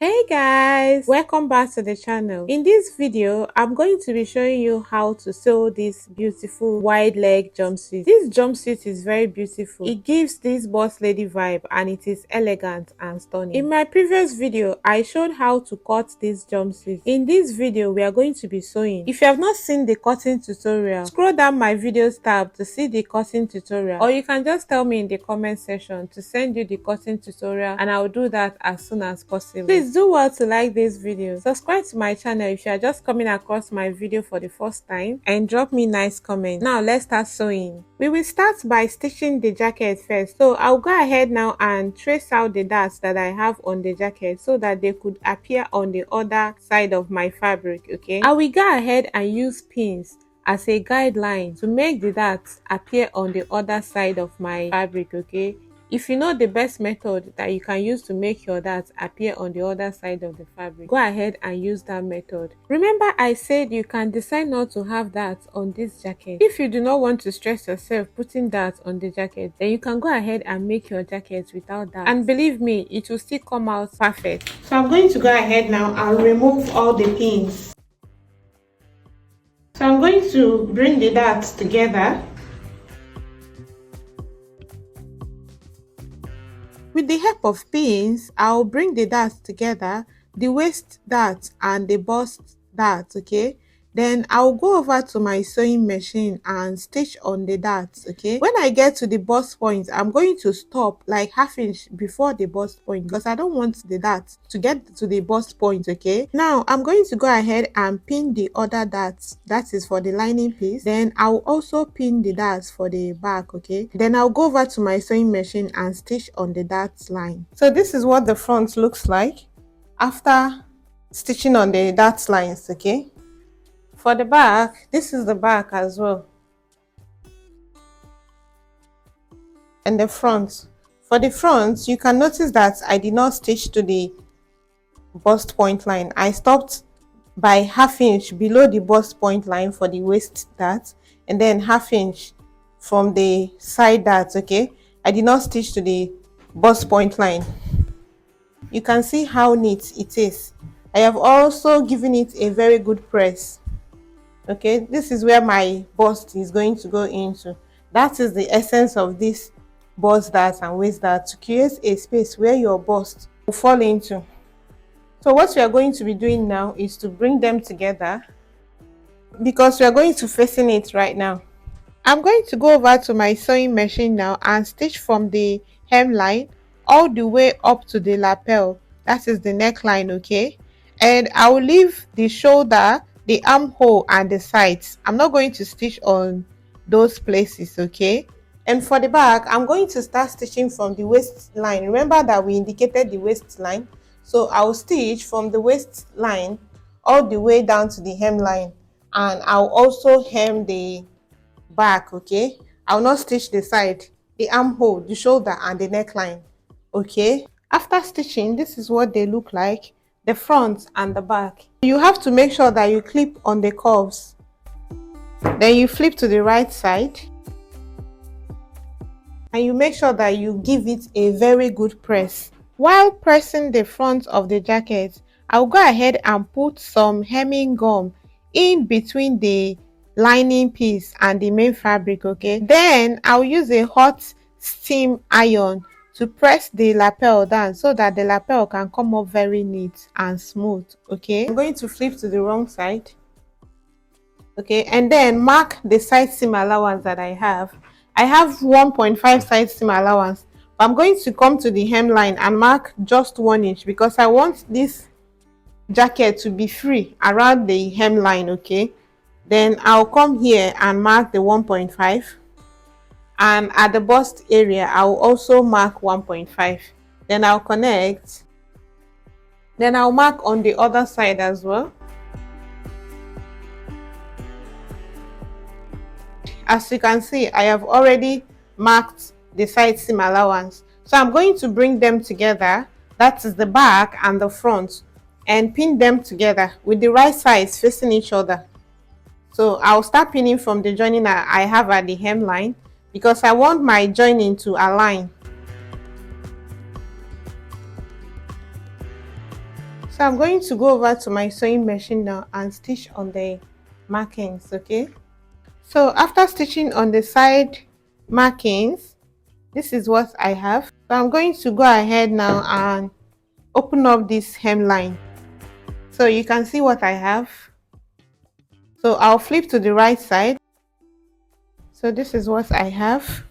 Hey guys, welcome back to the channel. In this video I'm going to be showing you how to sew this beautiful wide leg jumpsuit. This jumpsuit is very beautiful. It gives this boss lady vibe and it is elegant and stunning. In my previous video I showed how to cut this jumpsuit. In this video we are going to be sewing. If you have not seen the cutting tutorial, scroll down my videos tab to see the cutting tutorial, or you can just tell me in the comment section to send you the cutting tutorial and I will do that as soon as possible. Please do well to like this video, subscribe to my channel if you are just coming across my video for the first time, and drop me nice comments. Now let's start sewing. We will start by stitching the jacket first. So I'll go ahead now and trace out the dots that I have on the jacket so that they could appear on the other side of my fabric. Okay, I will go ahead and use pins as a guideline to make the dots appear on the other side of my fabric. Okay, if you know the best method that you can use to make your dots appear on the other side of the fabric, go ahead and use that method. Remember I said you can decide not to have dots on this jacket. If you do not want to stress yourself putting dots on the jacket, then you can go ahead and make your jacket without dots, and believe me, it will still come out perfect. So I'm going to go ahead now and remove all the pins. So I'm going to bring the dots together. With the help of pins, I'll bring the dots together, the waist dart and the bust dart, okay? Then I'll go over to my sewing machine and stitch on the darts, okay? When I get to the bust point, I'm going to stop like ½ inch before the bust point because I don't want the darts to get to the bust point, okay? Now, I'm going to go ahead and pin the other darts, that is for the lining piece. Then I'll also pin the darts for the back, okay? Then I'll go over to my sewing machine and stitch on the darts line. So this is what the front looks like after stitching on the darts lines, okay? For the back, this is the back as well. And the front. For the front, you can notice that I did not stitch to the bust point line. I stopped by ½ inch below the bust point line for the waist dart, and then ½ inch from the side dart, okay? I did not stitch to the bust point line. You can see how neat it is. I have also given it a very good press. Okay, this is where my bust is going to go into. That is the essence of this bust dart and waist dart, to create a space where your bust will fall into. So what we are going to be doing now is to bring them together, because we are going to fasten it right now. I'm going to go over to my sewing machine now and stitch from the hemline all the way up to the lapel, that is the neckline, okay? And I will leave the shoulder, the armhole and the sides. I'm not going to stitch on those places, okay? And for the back, I'm going to start stitching from the waistline. Remember that we indicated the waistline, so I'll stitch from the waistline all the way down to the hemline, and I'll also hem the back, okay? I'll not stitch the side, the armhole, the shoulder and the neckline, okay? After stitching, this is what they look like, the front and the back. You have to make sure that you clip on the curves. Then you flip to the right side and you make sure that you give it a very good press. While pressing the front of the jacket, I'll go ahead and put some hemming gum in between the lining piece and the main fabric, okay? Then I'll use a hot steam iron to press the lapel down so that the lapel can come up very neat and smooth, okay? I'm going to flip to the wrong side, okay? And then mark the side seam allowance that I have. I have 1.5 side seam allowance, but I'm going to come to the hemline and mark just 1 inch because I want this jacket to be free around the hemline, okay? Then I'll come here and mark the 1.5, and at the bust area I'll also mark 1.5. Then I'll connect. Then I'll mark on the other side as well. As you can see, I have already marked the side seam allowance. So I'm going to bring them together, that is the back and the front, and pin them together with the right sides facing each other. So I'll start pinning from the joining I have at the hemline because I want my joining to align. So I'm going to go over to my sewing machine now and stitch on the markings. Okay, so after stitching on the side markings, this is what I have. So I'm going to go ahead now and open up this hemline, so you can see what I have. So I'll flip to the right side. So this is what I have.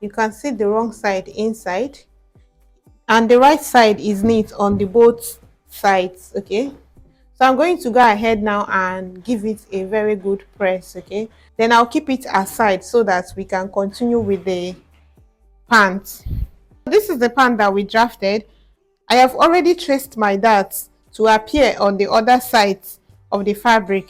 You can see the wrong side inside, and the right side is neat on the both sides. Okay, so I'm going to go ahead now and give it a very good press. Okay, then I'll keep it aside so that we can continue with the pants. This is the pant that we drafted. I have already traced my darts to appear on the other sides of the fabric.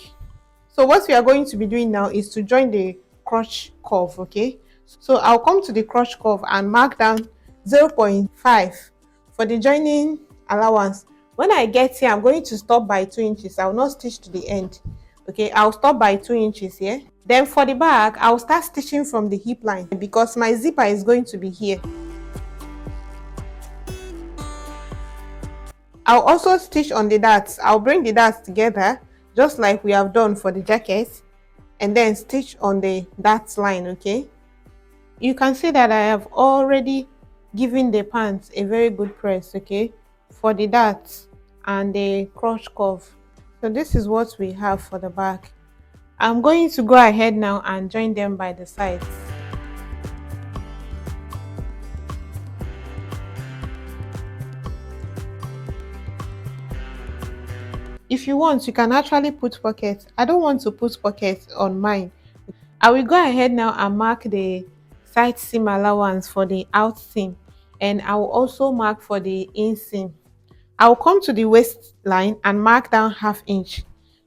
So what we are going to be doing now is to join the crotch curve. Okay, so I'll come to the crotch curve and mark down 0.5 for the joining allowance. When I get here, I'm going to stop by 2 inches. I will not stitch to the end. Okay, I'll stop by 2 inches here. Then for the back, I'll start stitching from the hip line because my zipper is going to be here. I'll also stitch on the darts. I'll bring the darts together just like we have done for the jacket, and then stitch on the darts line. Okay, you can see that I have already given the pants a very good press. Okay, for the darts and the crotch curve. So this is what we have for the back. I'm going to go ahead now and join them by the sides. If you want, you can actually put pockets. I don't want to put pockets on mine. I will go ahead now and mark the side seam allowance for the out seam, and I will also mark for the inseam. I will come to the waistline and mark down ½ inch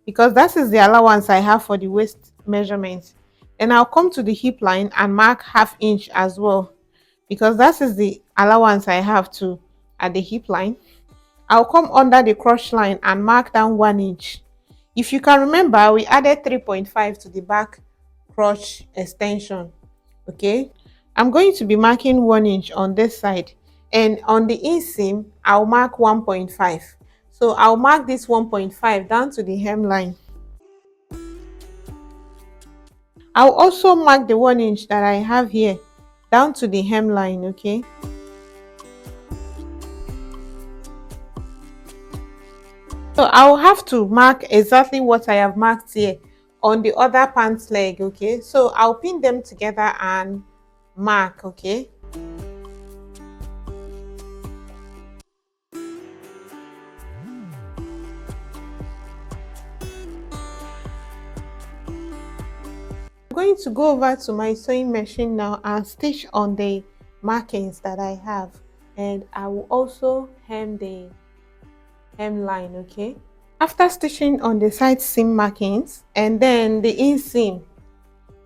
because that is the allowance I have for the waist measurement. And I'll come to the hip line and mark ½ inch as well because that is the allowance I have too at the hip line. I'll come under the crotch line and mark down 1 inch. If you can remember, we added 3.5 to the back crotch extension. Okay, I'm going to be marking 1 inch on this side, and on the inseam I'll mark 1.5. So I'll mark this 1.5 down to the hemline. I'll also mark the 1 inch that I have here down to the hemline. Okay, so I'll have to mark exactly what I have marked here on the other pants leg. Okay, so I'll pin them together and mark. Okay, I'm going to go over to my sewing machine now and stitch on the markings that I have, and I will also hem the hemline. Okay, after stitching on the side seam markings and then the inseam,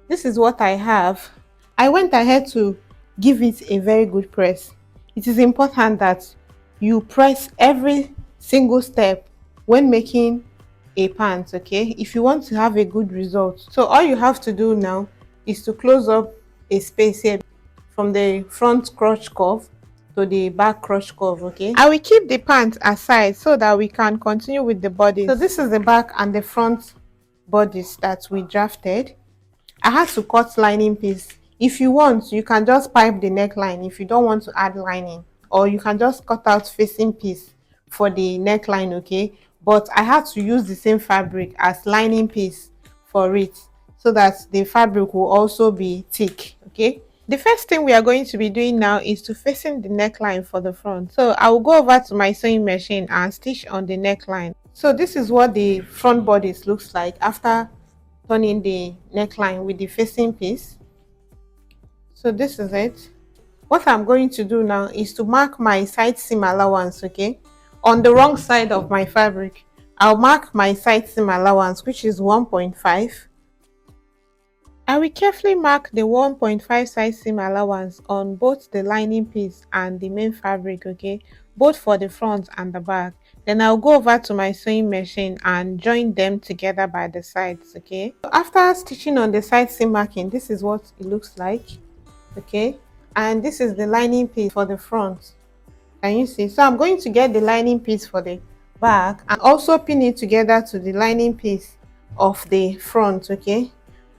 this is what I have. I went ahead to give it a very good press. It is important that you press every single step when making a pant. Okay, if you want to have a good result. So all you have to do now is to close up a space here from the front crotch curve to the back crotch curve. Okay, I will keep the pants aside so that we can continue with the body. So this is the back and the front bodice that we drafted. I had to cut lining piece. If you want, you can just pipe the neckline if you don't want to add lining, or you can just cut out facing piece for the neckline. Okay, but I had to use the same fabric as lining piece for it so that the fabric will also be thick. Okay, the first thing we are going to be doing now is to fasten the neckline for the front. So I will go over to my sewing machine and stitch on the neckline. So this is what the front bodice looks like after turning the neckline with the facing piece. So this is it. What I'm going to do now is to mark my side seam allowance. Okay, on the wrong side of my fabric, I'll mark my side seam allowance, which is 1.5. I will carefully mark the 1.5 side seam allowance on both the lining piece and the main fabric. Okay, both for the front and the back. Then I'll go over to my sewing machine and join them together by the sides. Okay, after stitching on the side seam marking, this is what it looks like. Okay, and this is the lining piece for the front. Can you see? So I'm going to get the lining piece for the back and also pin it together to the lining piece of the front. Okay,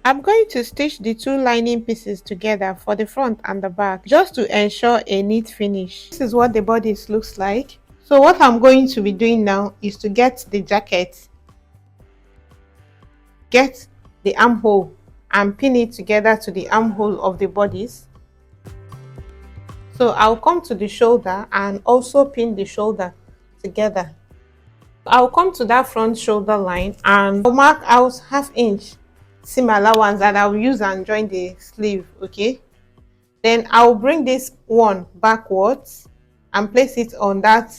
I'm going to stitch the two lining pieces together for the front and the back just to ensure a neat finish. This is what the bodice looks like. So what I'm going to be doing now is to get the jacket, get the armhole and pin it together to the armhole of the bodice. So I'll come to the shoulder and also pin the shoulder together. I'll come to that front shoulder line and I'll mark out 1/2 inch seam allowance that I'll use and join the sleeve. Okay, then I'll bring this one backwards and place it on that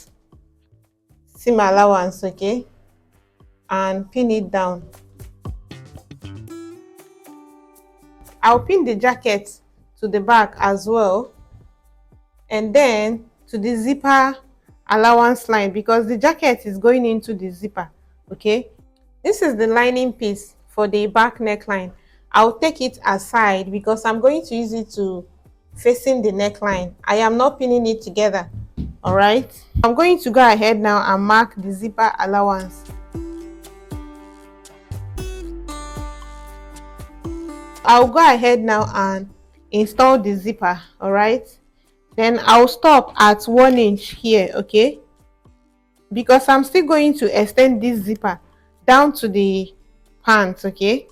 seam allowance. Okay, and pin it down. I'll pin the jacket to the back as well, and then to the zipper allowance line because the jacket is going into the zipper. Okay, this is the lining piece for the back neckline. I'll take it aside because I'm going to use it to facing the neckline. I am not pinning it together. All right, I'm going to go ahead now and mark the zipper allowance. I'll go ahead now and install the zipper. All right, then I'll stop at 1 inch here. Okay, because I'm still going to extend this zipper down to the pants. Okay,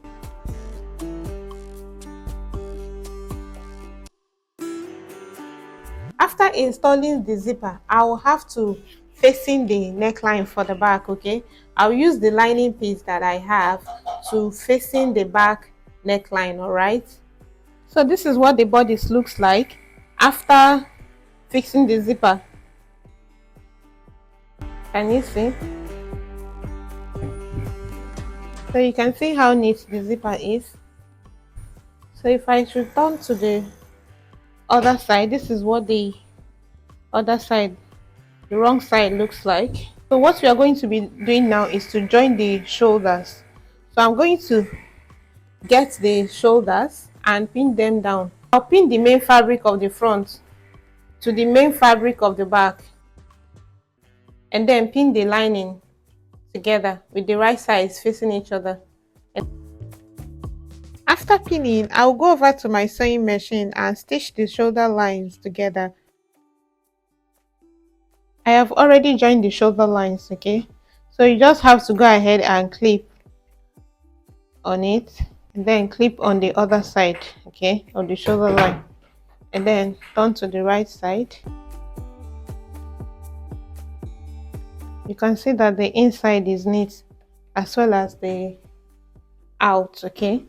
after installing the zipper, I will have to facing the neckline for the back. Okay, I'll use the lining piece that I have to facing the back neckline. All right, so this is what the bodice looks like after fixing the zipper. Can you see? So you can see how neat the zipper is. So if I should turn to the other side, this is what the other side, the wrong side, looks like. So what we are going to be doing now is to join the shoulders. So I'm going to get the shoulders and pin them down. I'll pin the main fabric of the front to the main fabric of the back and then pin the lining together with the right sides facing each other. After pinning, I'll go over to my sewing machine and stitch the shoulder lines together. I have already joined the shoulder lines. Okay, so you just have to go ahead and clip on it and then clip on the other side, okay, of the shoulder line, and then turn to the right side. You can see that the inside is neat as well as the out. Okay,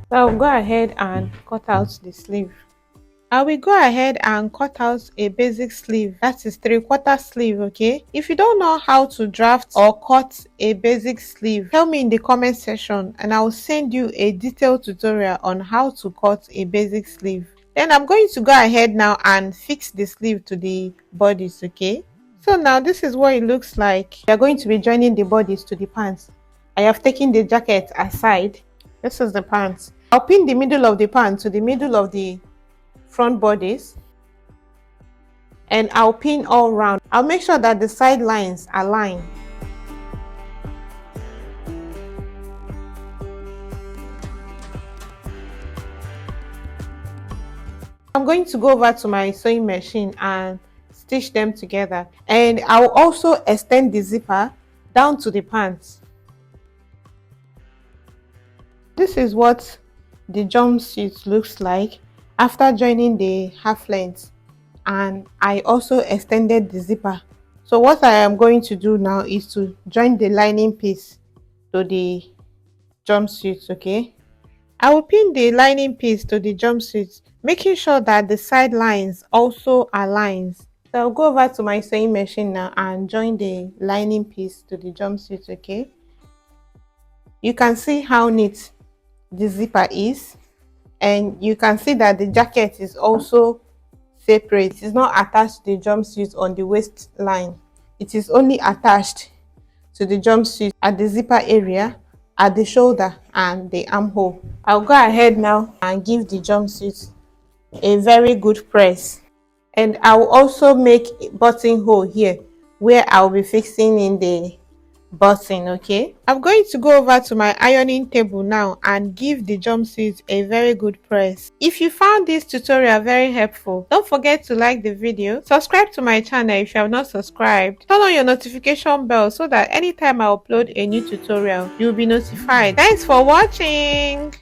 so I'll go ahead and cut out the sleeve. I will go ahead and cut out a basic sleeve, that is 3/4 sleeve. Okay, if you don't know how to draft or cut a basic sleeve, tell me in the comment section and I'll send you a detailed tutorial on how to cut a basic sleeve. Then I'm going to go ahead now and fix the sleeve to the bodice. Okay, so now this is what it looks like. We are going to be joining the bodice to the pants. I have taken the jacket aside. This is the pants. I'll pin the middle of the pants to the middle of the front bodice and I'll pin all round. I'll make sure that the side lines align. I'm going to go over to my sewing machine and stitch them together, and I'll also extend the zipper down to the pants. This is what the jumpsuit looks like after joining the half length, and I also extended the zipper. So what I am going to do now is to join the lining piece to the jumpsuit. Okay, I will pin the lining piece to the jumpsuit, making sure that the side lines also aligns. So I'll go over to my sewing machine now and join the lining piece to the jumpsuit. Okay, you can see how neat the zipper is, and you can see that the jacket is also separate. It's not attached to the jumpsuit on the waistline. It is only attached to the jumpsuit at the zipper area, at the shoulder and the armhole. I'll go ahead now and give the jumpsuit a very good press. And I will also make a buttonhole here where I'll be fixing in the button. Okay, I'm going to go over to my ironing table now and give the jumpsuit a very good press. If you found this tutorial very helpful, don't forget to like the video, subscribe to my channel if you have not subscribed, turn on your notification bell so that anytime I upload a new tutorial you'll be notified. Thanks for watching.